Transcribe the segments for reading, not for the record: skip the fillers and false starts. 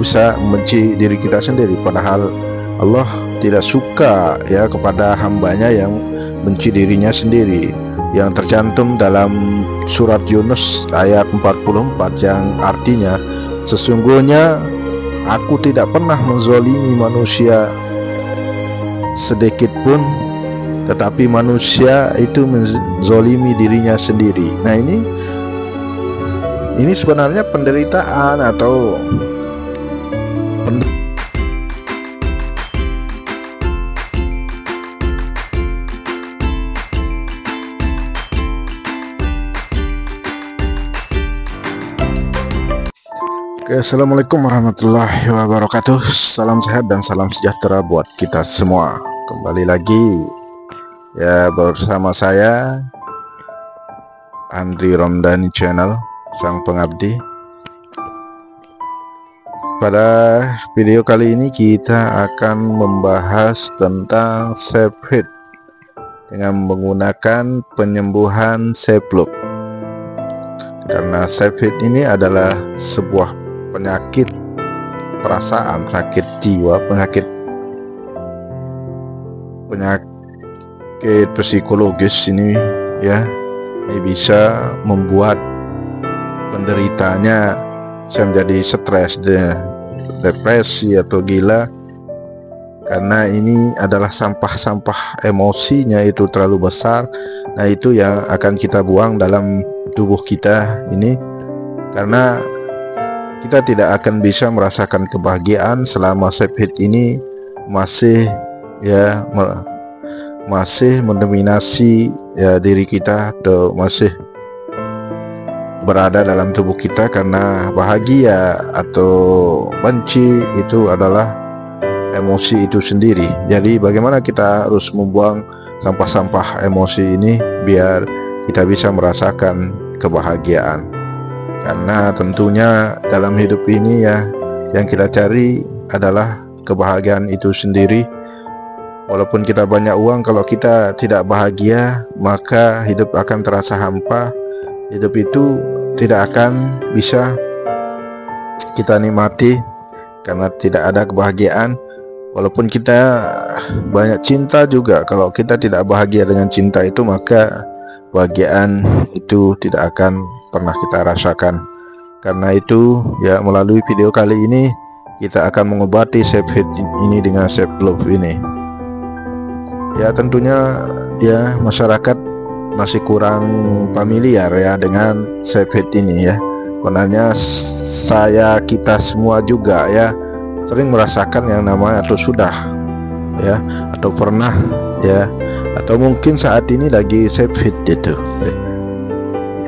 bisa membenci diri kita sendiri, padahal Allah tidak suka ya kepada hambanya yang benci dirinya sendiri, yang tercantum dalam surat Yunus ayat 44 yang artinya, sesungguhnya aku tidak pernah menzolimi manusia sedikit pun, tetapi manusia itu menzolimi dirinya sendiri. Nah, ini sebenarnya penderitaan atau Assalamualaikum warahmatullahi wabarakatuh. Salam sehat dan salam sejahtera buat kita semua. Kembali lagi ya bersama saya Andri Romdani Channel, sang pengabdi. Pada video kali ini kita akan membahas tentang SafeHeat dengan menggunakan penyembuhan SafeLoop. Karena SafeHeat ini adalah sebuah penyakit perasaan, penyakit jiwa, penyakit psikologis ini ya, ini bisa membuat penderitanya bisa menjadi stres, depresi atau gila, karena ini adalah sampah-sampah emosinya itu terlalu besar. Nah, itu yang akan kita buang dalam tubuh kita ini, karena kita tidak akan bisa merasakan kebahagiaan selama SafeHeat ini masih mendominasi ya diri kita, atau masih berada dalam tubuh kita. Karena bahagia atau benci itu adalah emosi itu sendiri. Jadi bagaimana kita harus membuang sampah-sampah emosi ini biar kita bisa merasakan kebahagiaan. Karena tentunya dalam hidup ini ya, yang kita cari adalah kebahagiaan itu sendiri. Walaupun kita banyak uang, kalau kita tidak bahagia, maka hidup akan terasa hampa. Hidup itu tidak akan bisa kita nikmati karena tidak ada kebahagiaan. Walaupun kita banyak cinta juga, kalau kita tidak bahagia dengan cinta itu, maka kebahagiaan itu tidak akan pernah kita rasakan. Karena itu ya, melalui video kali ini kita akan mengobati SafeHeat ini dengan SafeLoop ini. Ya, tentunya ya masyarakat masih kurang familiar ya dengan SafeHeat ini ya. Sebenarnya kita semua juga ya sering merasakan yang namanya, atau sudah ya, atau pernah ya, atau mungkin saat ini lagi SafeHeat itu.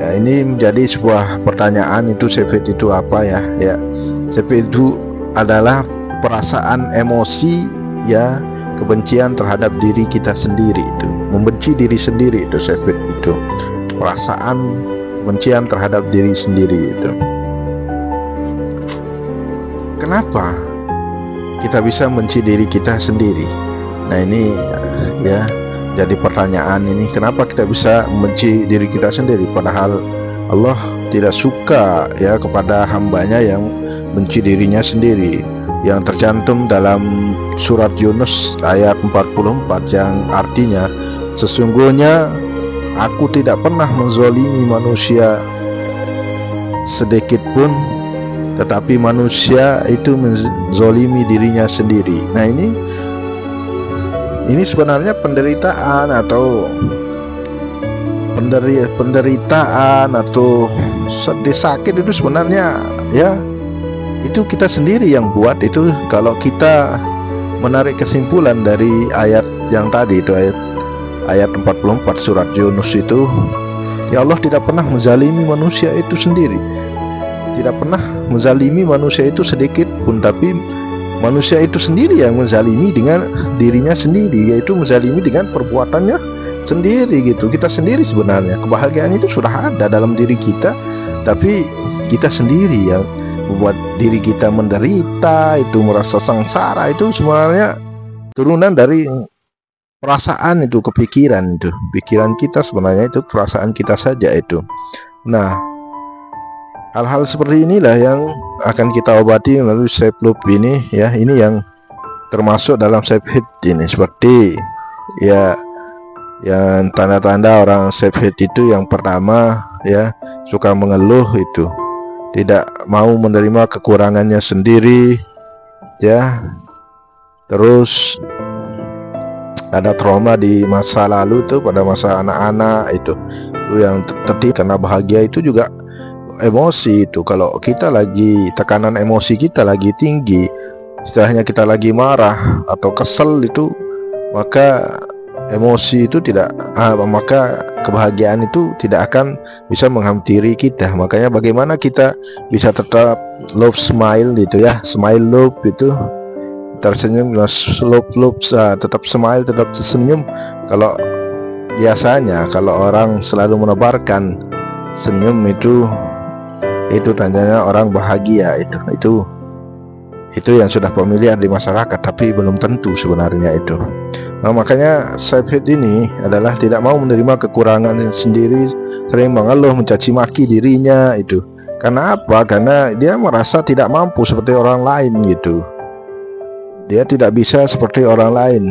Ya, ini menjadi sebuah pertanyaan, itu SafeHeat itu apa ya? Ya, SafeHeat itu adalah perasaan emosi ya, kebencian terhadap diri kita sendiri, itu membenci diri sendiri, itu SafeHeat itu perasaan kebencian terhadap diri sendiri itu. Kenapa kita bisa membenci diri kita sendiri? Nah, ini ya jadi pertanyaan ini, kenapa kita bisa membenci diri kita sendiri, padahal Allah tidak suka ya kepada hambanya yang benci dirinya sendiri, yang tercantum dalam surat Yunus ayat 44 yang artinya, sesungguhnya aku tidak pernah menzolimi manusia sedikit pun, tetapi manusia itu menzolimi dirinya sendiri. Nah, ini sebenarnya penderitaan atau sedih, sakit itu sebenarnya ya, itu kita sendiri yang buat itu. Kalau kita menarik kesimpulan dari ayat yang tadi itu, ayat 44 surat Yunus itu, ya Allah tidak pernah menzalimi manusia itu sendiri, tidak pernah menzalimi manusia itu sedikit pun, tapi manusia itu sendiri yang menzalimi dengan dirinya sendiri, yaitu menzalimi dengan perbuatannya sendiri gitu. Kita sendiri sebenarnya, kebahagiaan itu sudah ada dalam diri kita, tapi kita sendiri yang membuat diri kita menderita, itu merasa sengsara. Itu sebenarnya turunan dari perasaan itu, kepikiran itu, pikiran kita sebenarnya itu perasaan kita saja itu. Nah, Hal-hal seperti inilah yang akan kita obati melalui self love ini ya. Ini yang termasuk dalam self hate ini, seperti ya yang tanda-tanda orang self hate itu yang pertama ya, suka mengeluh, itu tidak mau menerima kekurangannya sendiri ya. Terus ada trauma di masa lalu tuh, pada masa anak-anak itu yang tertib. Karena bahagia itu juga emosi itu. Kalau kita lagi tekanan emosi kita lagi tinggi, istilahnya kita lagi marah atau kesel itu, maka emosi itu tidak maka kebahagiaan itu tidak akan bisa menghampiri kita. Makanya bagaimana kita bisa tetap love smile itu ya, smile love itu tersenyum, love tetap smile, tetap tersenyum. Kalau biasanya kalau orang selalu menebarkan senyum itu tandanya orang bahagia. Itu yang sudah familiar di masyarakat, tapi belum tentu sebenarnya itu. Nah, makanya self hate ini adalah tidak mau menerima kekurangan sendiri, sering mengeluh, mencaci maki dirinya itu. Karena apa? Karena dia merasa tidak mampu seperti orang lain gitu. Dia tidak bisa seperti orang lain.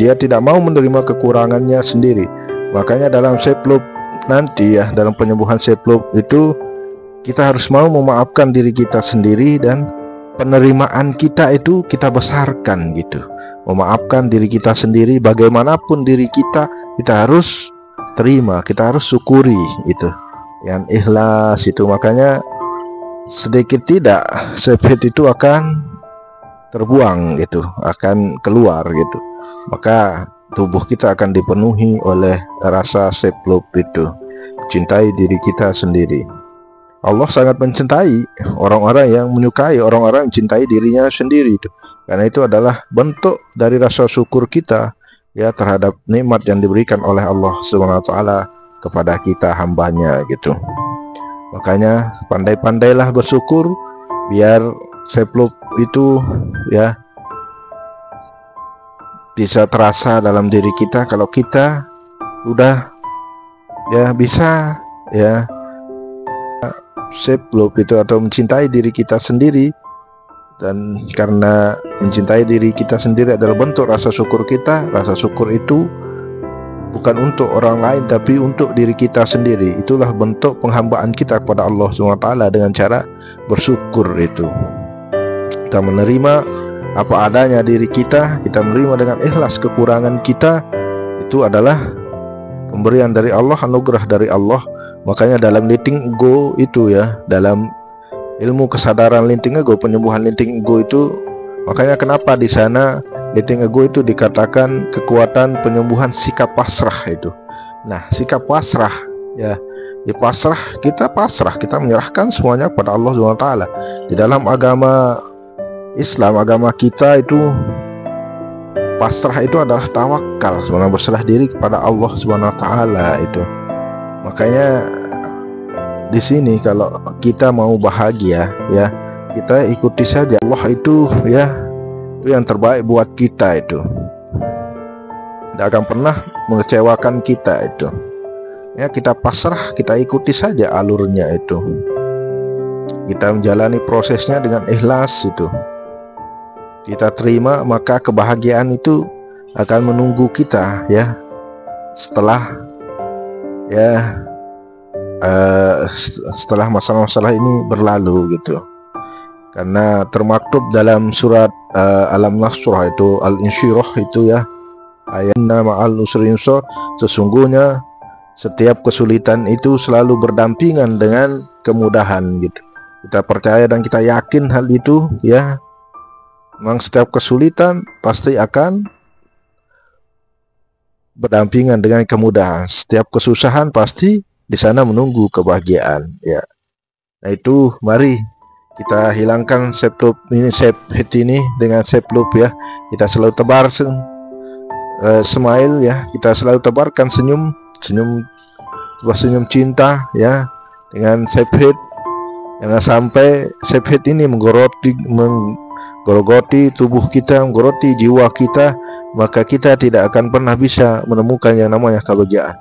Dia tidak mau menerima kekurangannya sendiri. Makanya dalam self love nanti ya, dalam penyembuhan self love itu, kita harus mau memaafkan diri kita sendiri, dan penerimaan kita itu kita besarkan gitu. Memaafkan diri kita sendiri, bagaimanapun diri kita harus terima, kita harus syukuri itu, yang ikhlas itu. Makanya sedikit tidak self hate itu akan terbuang gitu, akan keluar gitu. Maka tubuh kita akan dipenuhi oleh rasa self love itu, cintai diri kita sendiri. Allah sangat mencintai orang-orang yang menyukai, orang-orang yang mencintai dirinya sendiri itu. Karena itu adalah bentuk dari rasa syukur kita ya terhadap nikmat yang diberikan oleh Allah SWT kepada kita, hambanya gitu. Makanya pandai-pandailah bersyukur, biar self love itu ya bisa terasa dalam diri kita. Kalau kita udah ya bisa ya self love itu, atau mencintai diri kita sendiri. Dan karena mencintai diri kita sendiri adalah bentuk rasa syukur kita. Rasa syukur itu bukan untuk orang lain, tapi untuk diri kita sendiri. Itulah bentuk penghambaan kita kepada Allah SWT dengan cara bersyukur itu. Kita menerima apa adanya diri kita, kita menerima dengan ikhlas kekurangan kita. Itu adalah pemberian dari Allah, anugerah dari Allah. Makanya dalam letting go itu ya, dalam ilmu kesadaran letting ego, penyembuhan letting ego itu, makanya kenapa di sana letting ego itu dikatakan kekuatan penyembuhan sikap pasrah itu. Nah, sikap pasrah ya, di pasrah, kita menyerahkan semuanya kepada Allah SWT. Di dalam agama Islam, agama kita itu, pasrah itu adalah tawakal, sebenarnya berserah diri kepada Allah SWT itu. Makanya di sini kalau kita mau bahagia ya, kita ikuti saja Allah itu ya, itu yang terbaik buat kita itu. Tidak akan pernah mengecewakan kita itu. Ya, kita pasrah, kita ikuti saja alurnya itu. Kita menjalani prosesnya dengan ikhlas itu. Kita terima, maka kebahagiaan itu akan menunggu kita ya, setelah setelah masalah-masalah ini berlalu gitu. Karena termaktub dalam surat Al-Nasr itu, Al-Insyirah itu ya, ayatnya ma'al usri yusra, sesungguhnya setiap kesulitan itu selalu berdampingan dengan kemudahan gitu. Kita percaya dan kita yakin hal itu ya. Memang setiap kesulitan pasti akan berdampingan dengan kemudahan. Setiap kesusahan pasti di sana menunggu kebahagiaan ya. Nah itu, mari kita hilangkan self love ini, self hate ini dengan self love ya. Kita selalu tebar smile ya. Kita selalu tebarkan senyum cinta ya dengan self hate. Jangan sampai self hate ini menggoroti tubuh kita, menggoroti jiwa kita, maka kita tidak akan pernah bisa menemukan yang namanya kebahagiaan.